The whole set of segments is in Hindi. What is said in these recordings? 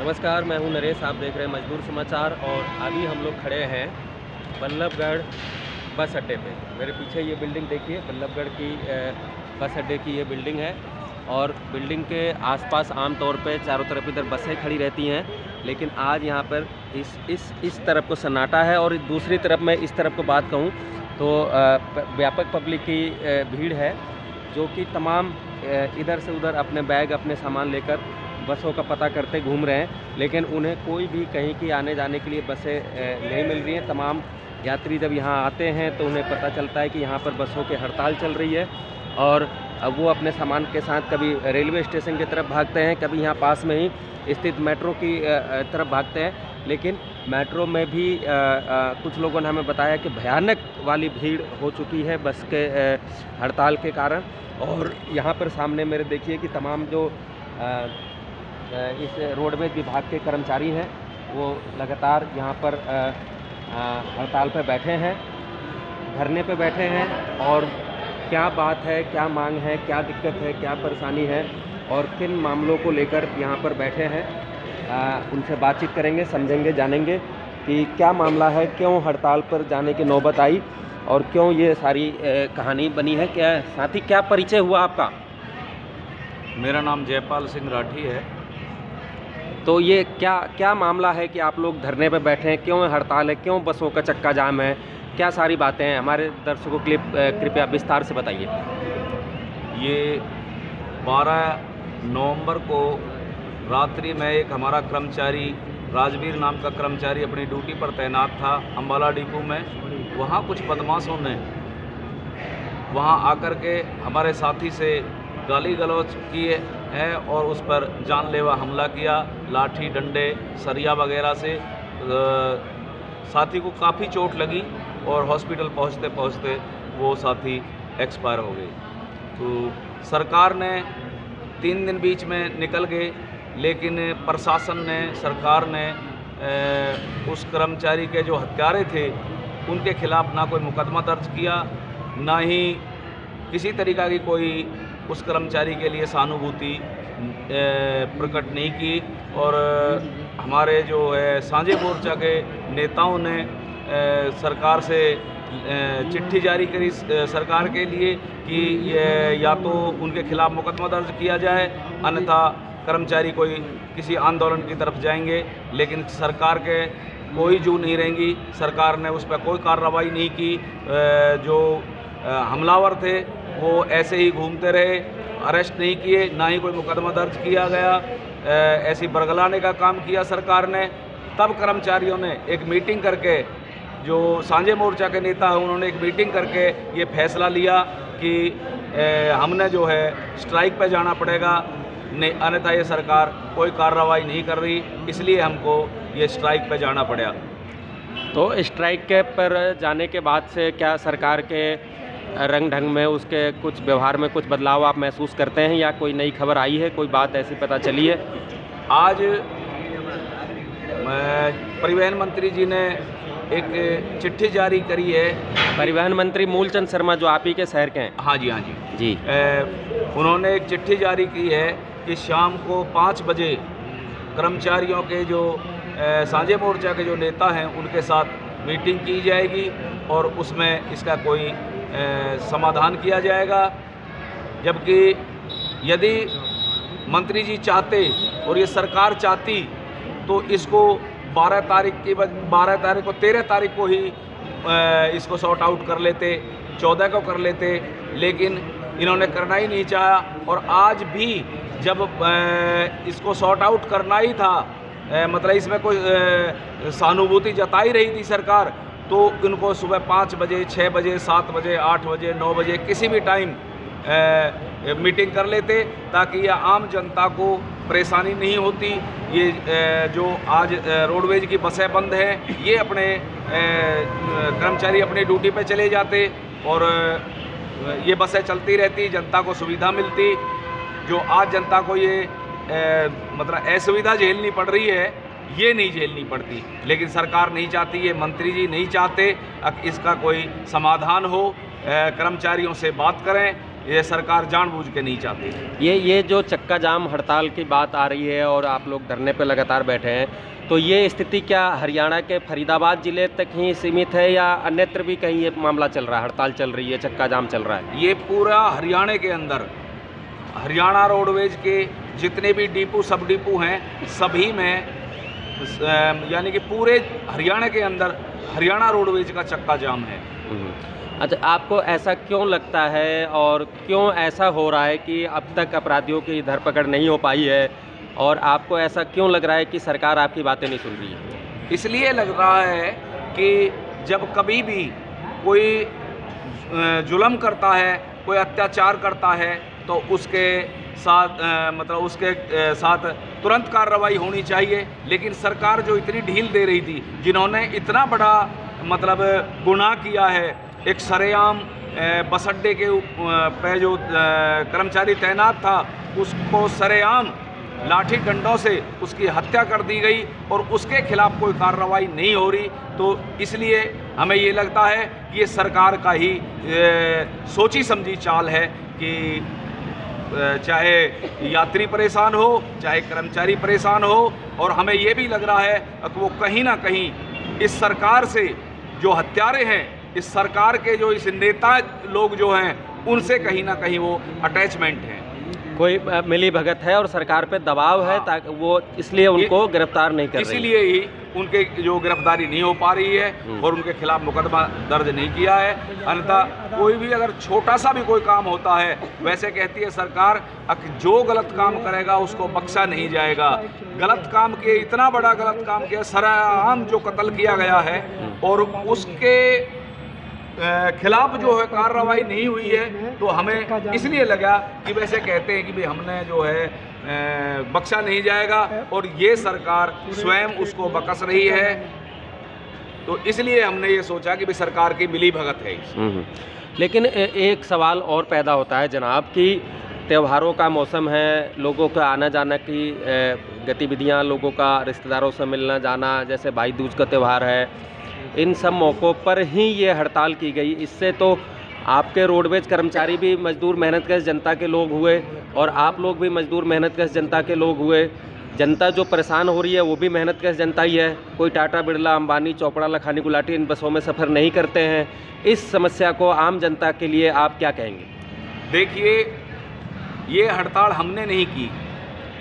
नमस्कार, मैं हूं नरेश। आप देख रहे हैं मजदूर समाचार और अभी हम लोग खड़े हैं बल्लभगढ़ बस अड्डे पे। मेरे पीछे ये बिल्डिंग देखिए, बल्लभगढ़ की बस अड्डे की ये बिल्डिंग है और बिल्डिंग के आसपास आमतौर पे चारों तरफ इधर बसें खड़ी रहती हैं, लेकिन आज यहाँ पर इस तरफ को सन्नाटा है और दूसरी तरफ मैं इस तरफ को बात कहूँ तो व्यापक पब्लिक की भीड़ है, जो कि तमाम इधर से उधर अपने बैग अपने सामान लेकर बसों का पता करते घूम रहे हैं, लेकिन उन्हें कोई भी कहीं की आने जाने के लिए बसें नहीं मिल रही हैं। तमाम यात्री जब यहाँ आते हैं तो उन्हें पता चलता है कि यहाँ पर बसों की हड़ताल चल रही है और अब वो अपने सामान के साथ कभी रेलवे स्टेशन की तरफ भागते हैं, कभी यहाँ पास में ही स्थित मेट्रो की तरफ भागते हैं। लेकिन मेट्रो में भी कुछ लोगों ने हमें बताया कि भयानक वाली भीड़ हो चुकी है बस के हड़ताल के कारण। और यहाँ पर सामने मेरे देखिए कि तमाम जो इस रोडवेज विभाग के कर्मचारी हैं वो लगातार यहाँ पर हड़ताल पर बैठे हैं, धरने पे बैठे हैं और क्या बात है, क्या मांग है, क्या दिक्कत है, क्या परेशानी है और किन मामलों को लेकर यहाँ पर बैठे हैं, उनसे बातचीत करेंगे, समझेंगे, जानेंगे कि क्या मामला है, क्यों हड़ताल पर जाने की नौबत आई और क्यों ये सारी कहानी बनी है। क्या साथी, क्या परिचय हुआ आपका? मेरा नाम जयपाल सिंह राठी है। तो ये क्या मामला है कि आप लोग धरने पर बैठे हैं, क्यों हड़ताल है, क्यों बसों का चक्का जाम है, क्या सारी बातें हैं? हमारे दर्शकों के लिए कृपया विस्तार से बताइए। ये 12 नवंबर को रात्रि में एक हमारा कर्मचारी, राजवीर नाम का कर्मचारी अपनी ड्यूटी पर तैनात था अम्बाला डिपो में। वहाँ कुछ बदमाशों ने वहाँ आकर के हमारे साथी से गाली गलौज किए है और उस पर जानलेवा हमला किया, लाठी डंडे सरिया वगैरह से। साथी को काफ़ी चोट लगी और हॉस्पिटल पहुंचते पहुंचते वो साथी एक्सपायर हो गई। तो सरकार ने 3 दिन बीच में निकल गए, लेकिन प्रशासन ने, सरकार ने उस कर्मचारी के जो हत्यारे थे उनके खिलाफ ना कोई मुकदमा दर्ज किया, ना ही किसी तरीक़ा की कोई उस कर्मचारी के लिए सहानुभूति प्रकट नहीं की। और हमारे जो है साझे मोर्चा के नेताओं ने सरकार से चिट्ठी जारी करी सरकार के लिए कि या तो उनके खिलाफ मुकदमा दर्ज किया जाए, अन्यथा कर्मचारी कोई किसी आंदोलन की तरफ जाएंगे। लेकिन सरकार के कोई जू नहीं रहेंगी, सरकार ने उस पर कोई कार्रवाई नहीं की। जो हमलावर थे वो ऐसे ही घूमते रहे, अरेस्ट नहीं किए, ना ही कोई मुकदमा दर्ज किया गया। ऐसी बरगलाने का काम किया सरकार ने। तब कर्मचारियों ने एक मीटिंग करके, जो साझे मोर्चा के नेता हैं उन्होंने एक मीटिंग करके ये फैसला लिया कि हमने जो है स्ट्राइक पे जाना पड़ेगा, नहीं अन्यथा ये सरकार कोई कार्रवाई नहीं कर रही, इसलिए हमको ये स्ट्राइक पे जाना पड़ा। तो स्ट्राइक के पर जाने के बाद से क्या सरकार के रंग ढंग में, उसके कुछ व्यवहार में कुछ बदलाव आप महसूस करते हैं या कोई नई खबर आई है, कोई बात ऐसी पता चली है? आज परिवहन मंत्री जी ने एक चिट्ठी जारी करी है। परिवहन मंत्री मूलचंद शर्मा जो आप ही के शहर के हैं? हाँ जी, हाँ जी। उन्होंने एक चिट्ठी जारी की है कि शाम को 5 बजे कर्मचारियों के जो साझे मोर्चा के जो नेता हैं उनके साथ मीटिंग की जाएगी और उसमें इसका कोई समाधान किया जाएगा। जबकि यदि मंत्री जी चाहते और ये सरकार चाहती तो इसको 12 तारीख को 13 तारीख को ही इसको सॉर्ट आउट कर लेते, 14 को कर लेते, लेकिन इन्होंने करना ही नहीं चाहा। और आज भी जब इसको सॉर्ट आउट करना ही था, मतलब इसमें कोई सहानुभूति जता ही रही थी सरकार, तो इनको सुबह 5 बजे, 6 बजे, 7 बजे, 8 बजे, 9 बजे किसी भी टाइम मीटिंग कर लेते, ताकि यह आम जनता को परेशानी नहीं होती। ये जो आज रोडवेज की बसें बंद हैं, ये अपने कर्मचारी अपनी ड्यूटी पे चले जाते और ये बसें चलती रहती, जनता को सुविधा मिलती। जो आज जनता को ये मतलब असुविधा झेलनी पड़ रही है, ये नहीं झेलनी पड़ती। लेकिन सरकार नहीं चाहती, ये मंत्री जी नहीं चाहते इसका कोई समाधान हो। कर्मचारियों से बात करें, ये सरकार जानबूझ के नहीं चाहती। ये जो चक्का जाम हड़ताल की बात आ रही है और आप लोग धरने पे लगातार बैठे हैं, तो ये स्थिति क्या हरियाणा के फरीदाबाद ज़िले तक ही सीमित है या अन्यत्र भी कहीं ये मामला चल रहा है, हड़ताल चल रही है, चक्का जाम चल रहा है? ये पूरा हरियाणा के अंदर, हरियाणा रोडवेज के जितने भी डिपो सब डिपो हैं सभी में, यानी कि पूरे हरियाणा के अंदर हरियाणा रोडवेज का चक्का जाम है। अच्छा, आपको ऐसा क्यों लगता है और क्यों ऐसा हो रहा है कि अब तक अपराधियों की धरपकड़ नहीं हो पाई है, और आपको ऐसा क्यों लग रहा है कि सरकार आपकी बातें नहीं सुन रही है? इसलिए लग रहा है कि जब कभी भी कोई जुल्म करता है, कोई अत्याचार करता है, तो उसके साथ तुरंत कार्रवाई होनी चाहिए। लेकिन सरकार जो इतनी ढील दे रही थी, जिन्होंने इतना बड़ा गुनाह किया है, एक सरेआम बस अड्डे के पे जो कर्मचारी तैनात था उसको सरेआम लाठी डंडों से उसकी हत्या कर दी गई और उसके खिलाफ कोई कार्रवाई नहीं हो रही। तो इसलिए हमें ये लगता है कि ये सरकार का ही सोची समझी चाल है कि चाहे यात्री परेशान हो, चाहे कर्मचारी परेशान हो, और हमें ये भी लग रहा है कि वो कहीं ना कहीं इस सरकार से जो हत्यारे हैं, इस सरकार के जो इस नेता लोग जो हैं, उनसे कहीं ना कहीं वो अटैचमेंट हैं, कोई मिली भगत है और सरकार पे दबाव है, ताकि वो इसलिए उनको गिरफ्तार नहीं कर रही है। इसीलिए ही उनके जो गिरफ्तारी नहीं हो पा रही है और उनके खिलाफ मुकदमा दर्ज नहीं किया है। अन्यथा कोई भी अगर छोटा सा भी कोई काम होता है, वैसे कहती है सरकार, जो गलत काम करेगा उसको बख्शा नहीं जाएगा। गलत काम किए, इतना बड़ा गलत काम किया, सरेआम जो कत्ल किया गया है और उसके खिलाफ जो है कार्रवाई नहीं हुई है, तो हमें इसलिए लगा कि वैसे कहते हैं कि भाई हमने जो है बख्शा नहीं जाएगा, और ये सरकार स्वयं उसको बकस रही है। तो इसलिए हमने ये सोचा कि भाई सरकार की मिली भगत है। लेकिन एक सवाल और पैदा होता है जनाब कि त्योहारों का मौसम है, लोगों का आना जाना की गतिविधियां, लोगों का रिश्तेदारों से मिलना जाना, जैसे भाई दूज का त्यौहार है, इन सब मौक़ों पर ही ये हड़ताल की गई। इससे तो आपके रोडवेज कर्मचारी भी मजदूर मेहनतकश जनता के लोग हुए और आप लोग भी मजदूर मेहनतकश जनता के लोग हुए। जनता जो परेशान हो रही है वो भी मेहनतकश जनता ही है। कोई टाटा बिरला, अंबानी, चोपड़ा, लखानी गुलाटी इन बसों में सफ़र नहीं करते हैं। इस समस्या को आम जनता के लिए आप क्या कहेंगे? देखिए, ये हड़ताल हमने नहीं की,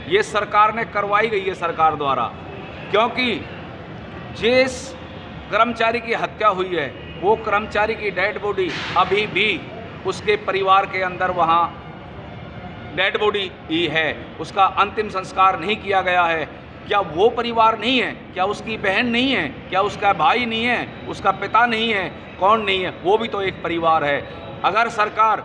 ये सरकार ने करवाई गई है सरकार द्वारा, क्योंकि जिस कर्मचारी की हत्या हुई है वो कर्मचारी की डेड बॉडी अभी भी उसके परिवार के अंदर वहाँ डेड बॉडी ही है, उसका अंतिम संस्कार नहीं किया गया है। क्या वो परिवार नहीं है? क्या उसकी बहन नहीं है? क्या उसका भाई नहीं है? उसका पिता नहीं है? कौन नहीं है? वो भी तो एक परिवार है। अगर सरकार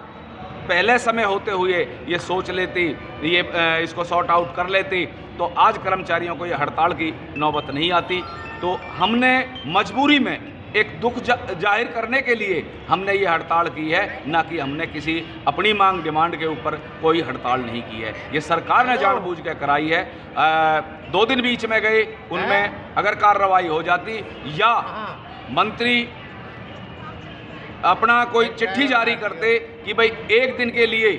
पहले समय होते हुए ये सोच लेती, ये इसको सॉर्ट आउट कर लेती, तो आज कर्मचारियों को ये हड़ताल की नौबत नहीं आती। तो हमने मजबूरी में एक दुख जाहिर करने के लिए हमने ये हड़ताल की है, ना कि हमने किसी अपनी मांग डिमांड के ऊपर कोई हड़ताल नहीं की है। ये सरकार ने जानबूझ के कराई है। 2 दिन बीच में गए, उनमें अगर कार्रवाई हो जाती या मंत्री अपना कोई चिट्ठी जारी करते कि भाई 1 दिन के लिए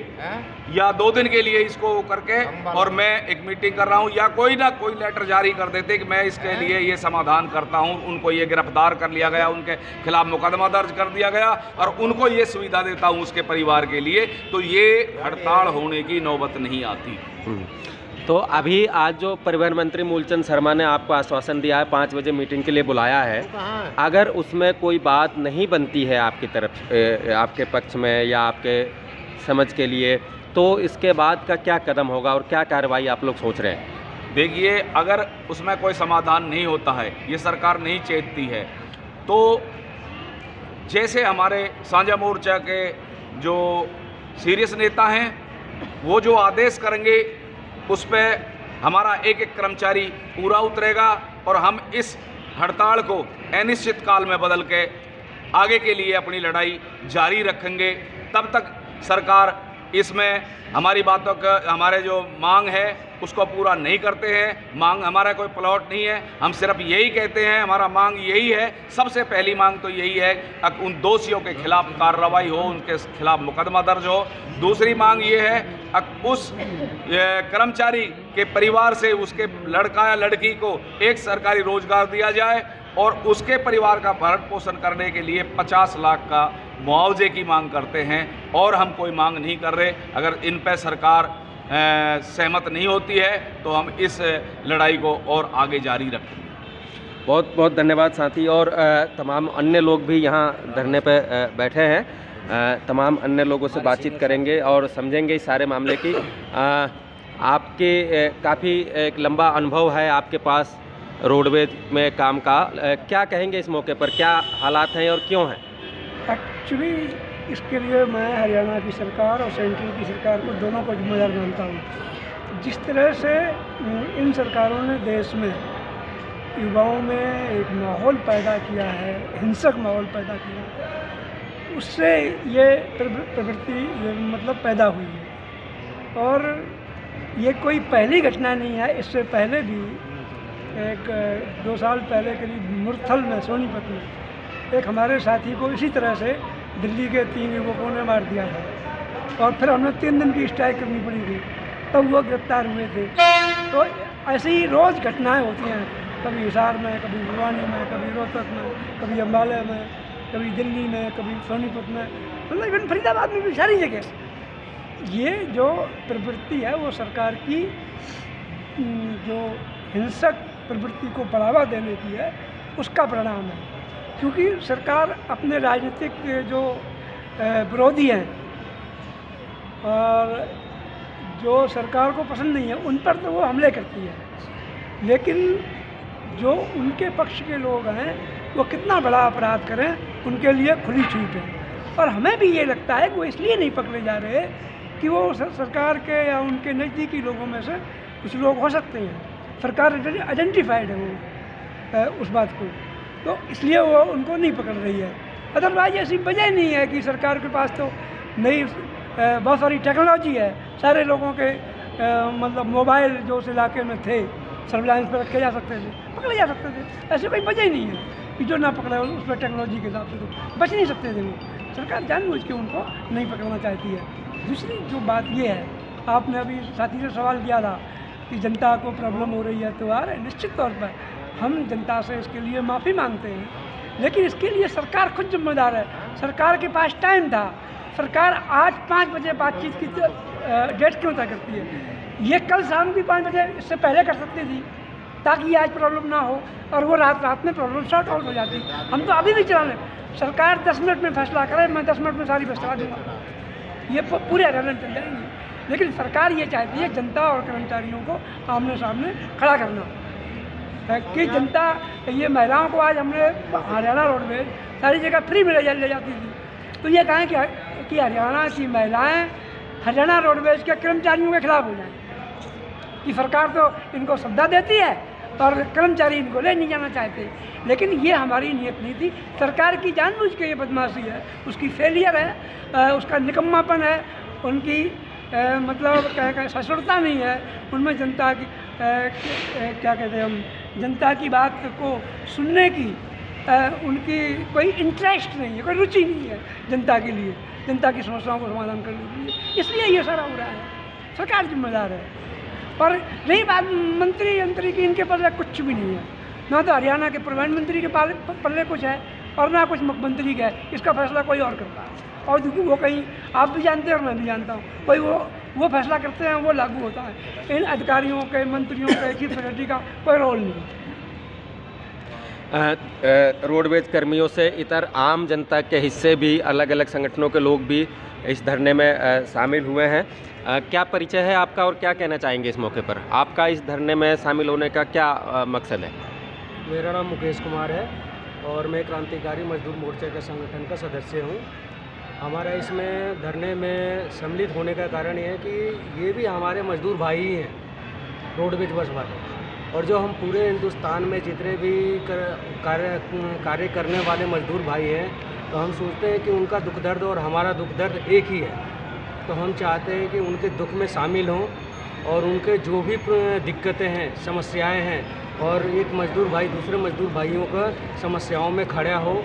या 2 दिन के लिए इसको करके और मैं एक मीटिंग कर रहा हूँ, या कोई ना कोई लेटर जारी कर देते कि मैं इसके लिए ये समाधान करता हूँ, उनको ये गिरफ्तार कर लिया गया, उनके खिलाफ मुकदमा दर्ज कर दिया गया और उनको ये सुविधा देता हूँ उसके परिवार के लिए, तो ये हड़ताल होने की नौबत नहीं आती। तो अभी आज जो परिवहन मंत्री मूलचंद शर्मा ने आपको आश्वासन दिया है, 5 बजे मीटिंग के लिए बुलाया है, अगर उसमें कोई बात नहीं बनती है आपकी तरफ, आपके पक्ष में या आपके समझ के लिए, तो इसके बाद का क्या कदम होगा और क्या कार्रवाई आप लोग सोच रहे हैं? देखिए, अगर उसमें कोई समाधान नहीं होता है, ये सरकार नहीं चेतती है, तो जैसे हमारे साझा मोर्चा के जो सीरियस नेता हैं वो जो आदेश करेंगे उस पर हमारा एक एक कर्मचारी पूरा उतरेगा और हम इस हड़ताल को अनिश्चित काल में बदल के आगे के लिए अपनी लड़ाई जारी रखेंगे। तब तक सरकार इसमें हमारी बातों का, हमारे जो मांग है उसको पूरा नहीं करते हैं। मांग हमारा कोई प्लॉट नहीं है, हम सिर्फ यही कहते हैं, हमारा मांग यही है। सबसे पहली मांग तो यही है कि उन दोषियों के खिलाफ कार्रवाई हो, उनके खिलाफ मुकदमा दर्ज हो। दूसरी मांग ये है कि उस कर्मचारी के परिवार से उसके लड़का या लड़की को एक सरकारी रोजगार दिया जाए और उसके परिवार का भरण पोषण करने के लिए 50 लाख का मुआवजे की मांग करते हैं। और हम कोई मांग नहीं कर रहे। अगर इन पर सरकार सहमत नहीं होती है तो हम इस लड़ाई को और आगे जारी रखेंगे। बहुत बहुत धन्यवाद साथी। और तमाम अन्य लोग भी यहाँ धरने पे बैठे हैं। तमाम अन्य लोगों से बातचीत करेंगे और समझेंगे इस सारे मामले की। आपके काफ़ी एक लंबा अनुभव है आपके पास रोडवेज में काम का। क्या कहेंगे इस मौके पर, क्या हालात हैं और क्यों हैं? एक्चुअली इसके लिए मैं हरियाणा की सरकार और सेंट्रल की सरकार को दोनों को जिम्मेदार मानता हूँ। जिस तरह से इन सरकारों ने देश में युवाओं में एक माहौल पैदा किया है, हिंसक माहौल पैदा किया है, उससे ये प्रवृत्ति मतलब पैदा हुई है। और ये कोई पहली घटना नहीं है। इससे पहले भी 2 साल पहले करीब मुरथल में, सोनीपत में एक हमारे साथी को इसी तरह से दिल्ली के 3 युवकों ने मार दिया था और फिर हमें 3 दिन की स्ट्राइक करनी पड़ी थी, तब वो गिरफ्तार हुए थे। तो ऐसी ही रोज़ घटनाएं होती हैं, कभी हिसार में, कभी भिवानी में, कभी रोहतक में, कभी अम्बाला में, कभी दिल्ली में, कभी सोनीपत में, मतलब इवन फरीदाबाद में भी सारी जगह। ये जो प्रवृत्ति है वो सरकार की जो हिंसक प्रवृत्ति को बढ़ावा देने की है, उसका परिणाम है। क्योंकि सरकार अपने राजनीतिक जो विरोधी हैं और जो सरकार को पसंद नहीं है उन पर तो वो हमले करती है, लेकिन जो उनके पक्ष के लोग हैं वो कितना बड़ा अपराध करें उनके लिए खुली छूट है। और हमें भी ये लगता है कि वो इसलिए नहीं पकड़े जा रहे कि वो सरकार के या उनके नज़दीकी लोगों में से कुछ लोग हो सकते हैं, सरकार आइडेंटिफाइड है वो उस बात को, तो इसलिए वो उनको नहीं पकड़ रही है। अदरवाइज ऐसी वजह नहीं है कि सरकार के पास तो नई बहुत सारी टेक्नोलॉजी है, सारे लोगों के मतलब मोबाइल जो उस इलाके में थे सर्विलांस पर रखे जा सकते थे, पकड़े जा सकते थे। ऐसी कोई वजह ही नहीं है कि जो ना पकड़े उस पर टेक्नोलॉजी के हिसाब से तो बच नहीं सकते थे वो। सरकार जानबूझ के उनको नहीं पकड़ना चाहती है। दूसरी जो बात ये है, आपने अभी साथी से सवाल किया था कि जनता को प्रॉब्लम हो रही है, तो आ रहा है निश्चित तौर पर हम जनता से इसके लिए माफ़ी मांगते हैं, लेकिन इसके लिए सरकार खुद जिम्मेदार है। सरकार के पास टाइम था, सरकार आज 5 बजे बातचीत की डेट क्यों तय करती है? ये कल शाम भी 5 बजे इससे पहले कर सकती थी ताकि आज प्रॉब्लम ना हो और वो रात में प्रॉब्लम सॉर्ट आउट हो जाती। हम तो अभी भी चला लें, सरकार 10 मिनट में फैसला करे, मैं 10 मिनट में सारी फैसला दूँगा, ये पूरे हरियाणा में चल जाएंगे। लेकिन सरकार ये चाहती है जनता और कर्मचारियों को आमने सामने खड़ा करना कि जनता, ये महिलाओं को आज हमने हरियाणा रोडवेज सारी जगह फ्री में ले जाती थी, तो ये कहें कि हरियाणा की महिलाएं हरियाणा रोडवेज के कर्मचारियों के खिलाफ हो जाएं कि सरकार तो इनको सुविधा देती है और कर्मचारी इनको ले नहीं जाना चाहते। लेकिन ये हमारी नियत नहीं थी। सरकार की जानबूझ के ये बदमाशी है, उसकी फेलियर है, उसका निकम्मापन है, उनकी मतलब क्या ससुरता नहीं है उनमें, जनता की क्या कहते हैं हम, जनता की बात को सुनने की उनकी कोई इंटरेस्ट नहीं है, कोई रुचि नहीं है जनता के लिए, जनता की समस्याओं को समाधान करने के लिए। इसलिए ये सारा हो रहा है, सरकार जिम्मेदार है। और रही बात मंत्री की, इनके पल्ले कुछ भी नहीं है, ना तो हरियाणा के प्रधानमंत्री के पल्ले कुछ है और ना कुछ मुख्यमंत्री का है। इसका फैसला कोई और करता है और वो कहीं आप भी जानते हैं और मैं भी जानता हूँ, कोई वो फैसला करते हैं, वो लागू होता है। इन अधिकारियों के, मंत्रियों के, चीफ सेक्रेटरी का कोई रोल नहीं है। रोडवेज कर्मियों से इतर आम जनता के हिस्से भी, अलग अलग संगठनों के लोग भी इस धरने में शामिल हुए हैं। क्या परिचय है आपका और क्या कहना चाहेंगे इस मौके पर? आपका इस धरने में शामिल होने का क्या मकसद है? मेरा नाम मुकेश कुमार है और मैं क्रांतिकारी मजदूर मोर्चे के संगठन का सदस्य हूँ। हमारा इसमें धरने में सम्मिलित होने का कारण ये है कि ये भी हमारे मजदूर भाई ही हैं, रोडवेज बस वाले, और जो हम पूरे हिंदुस्तान में जितने भी कार्य करने वाले मजदूर भाई हैं, तो हम सोचते हैं कि उनका दुख दर्द और हमारा दुख दर्द एक ही है। तो हम चाहते हैं कि उनके दुख में शामिल हों और उनके जो भी दिक्कतें हैं, समस्याएं हैं, और एक मजदूर भाई दूसरे मजदूर भाइयों का समस्याओं में खड़ा हो,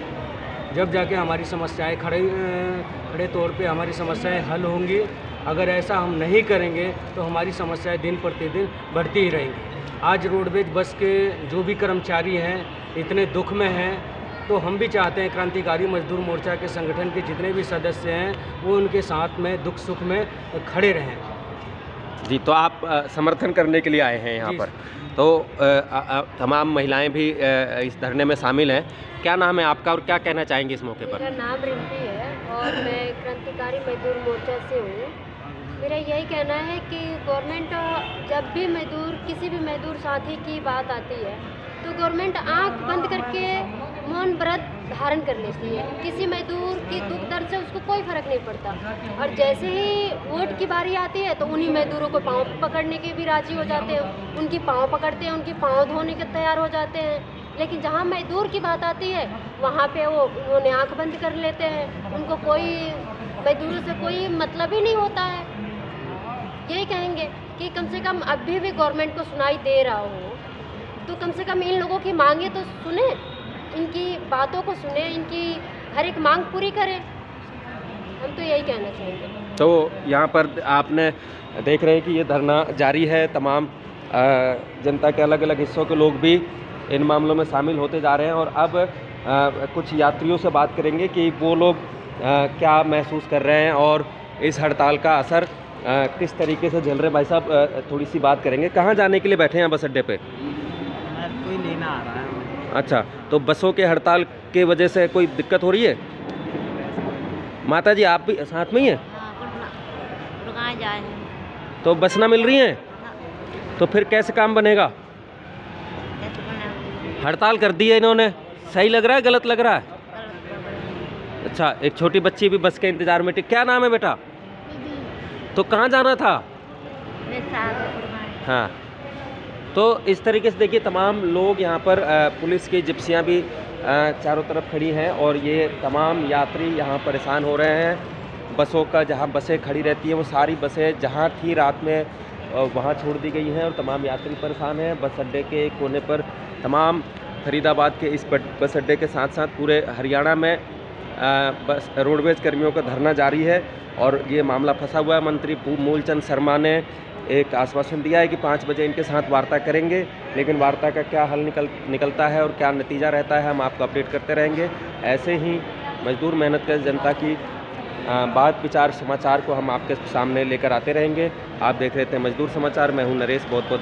जब जाके हमारी समस्याएं खड़े तौर पे हमारी समस्याएं हल होंगी। अगर ऐसा हम नहीं करेंगे तो हमारी समस्याएं दिन प्रतिदिन बढ़ती ही रहेंगी। आज रोडवेज बस के जो भी कर्मचारी हैं इतने दुख में हैं, तो हम भी चाहते हैं क्रांतिकारी मजदूर मोर्चा के संगठन के जितने भी सदस्य हैं वो उनके साथ में दुख सुख में खड़े रहें। जी, तो आप समर्थन करने के लिए आए हैं यहाँ जी। पर, तो तमाम महिलाएं भी इस धरने में शामिल हैं। क्या नाम है आपका और क्या कहना चाहेंगे इस मौके पर? मेरा नाम रिंपी है और मैं क्रांतिकारी मजदूर मोर्चा से हूँ। मेरा यही कहना है कि गवर्नमेंट जब भी किसी भी मजदूर साथी की बात आती है तो गवर्नमेंट आंख बंद करके मौन व्रत धारण कर लेती है। किसी मजदूर की दुख दर्द से उसको कोई फ़र्क नहीं पड़ता, और जैसे ही वोट की बारी आती है तो उन्हीं मजदूरों को पाँव पकड़ने के भी राजी हो जाते हैं, उनकी पाँव पकड़ते हैं, उनकी पाँव धोने के तैयार हो जाते हैं। लेकिन जहाँ मजदूर की बात आती है वहाँ पे उन्होंने आंख बंद कर लेते हैं, उनको कोई मजदूरों से कोई मतलब ही नहीं होता है। यही कहेंगे कि कम से कम अभी भी गवर्नमेंट को सुनाई दे रहा हो तो कम से कम इन लोगों की मांगे तो सुने, इनकी बातों को सुने, इनकी हर एक मांग पूरी करें। हम तो यही कहना चाहेंगे। तो यहाँ पर आपने देख रहे हैं कि ये धरना जारी है। तमाम जनता के अलग अलग हिस्सों के लोग भी इन मामलों में शामिल होते जा रहे हैं, और अब कुछ यात्रियों से बात करेंगे कि वो लोग क्या महसूस कर रहे हैं और इस हड़ताल का असर किस तरीके से झेल रहे हैं। भाई साहब, थोड़ी सी बात करेंगे। कहाँ जाने के लिए बैठे हैं बस अड्डे पे? कोई लेना आ रहा है। अच्छा, तो बसों के हड़ताल के वजह से कोई दिक्कत हो रही है? माता जी, आप भी साथ में ही हैं? हाँ, जाए हैं। तो बस ना मिल रही हैं तो फिर कैसे काम बनेगा? हड़ताल कर दी है इन्होंने, सही लग रहा है गलत लग रहा है? अच्छा, एक छोटी बच्ची भी बस के इंतजार में। क्या नाम है बेटा? तो कहाँ जाना था? हाँ, तो इस तरीके से देखिए तमाम लोग यहाँ पर पुलिस की जिप्सियाँ भी चारों तरफ खड़ी हैं, और ये तमाम यात्री यहाँ परेशान हो रहे हैं। बसों का, जहाँ बसें खड़ी रहती हैं वो सारी बसें जहाँ थी रात में वहाँ छोड़ दी गई हैं, और तमाम यात्री परेशान हैं। बस अड्डे के कोने पर तमाम फरीदाबाद के इस बस अड्डे के साथ साथ पूरे हरियाणा में बस रोडवेज कर्मियों का धरना जारी है, और ये मामला फंसा हुआ है। मंत्री मूलचंद शर्मा ने एक आश्वासन दिया है कि 5 बजे इनके साथ वार्ता करेंगे, लेकिन वार्ता का क्या हल निकलता है और क्या नतीजा रहता है हम आपको अपडेट करते रहेंगे। ऐसे ही मजदूर मेहनत कर जनता की बात विचार समाचार को हम आपके सामने लेकर आते रहेंगे। आप देख रहे थे मजदूर समाचार। मैं हूं नरेश, बहुत बहुत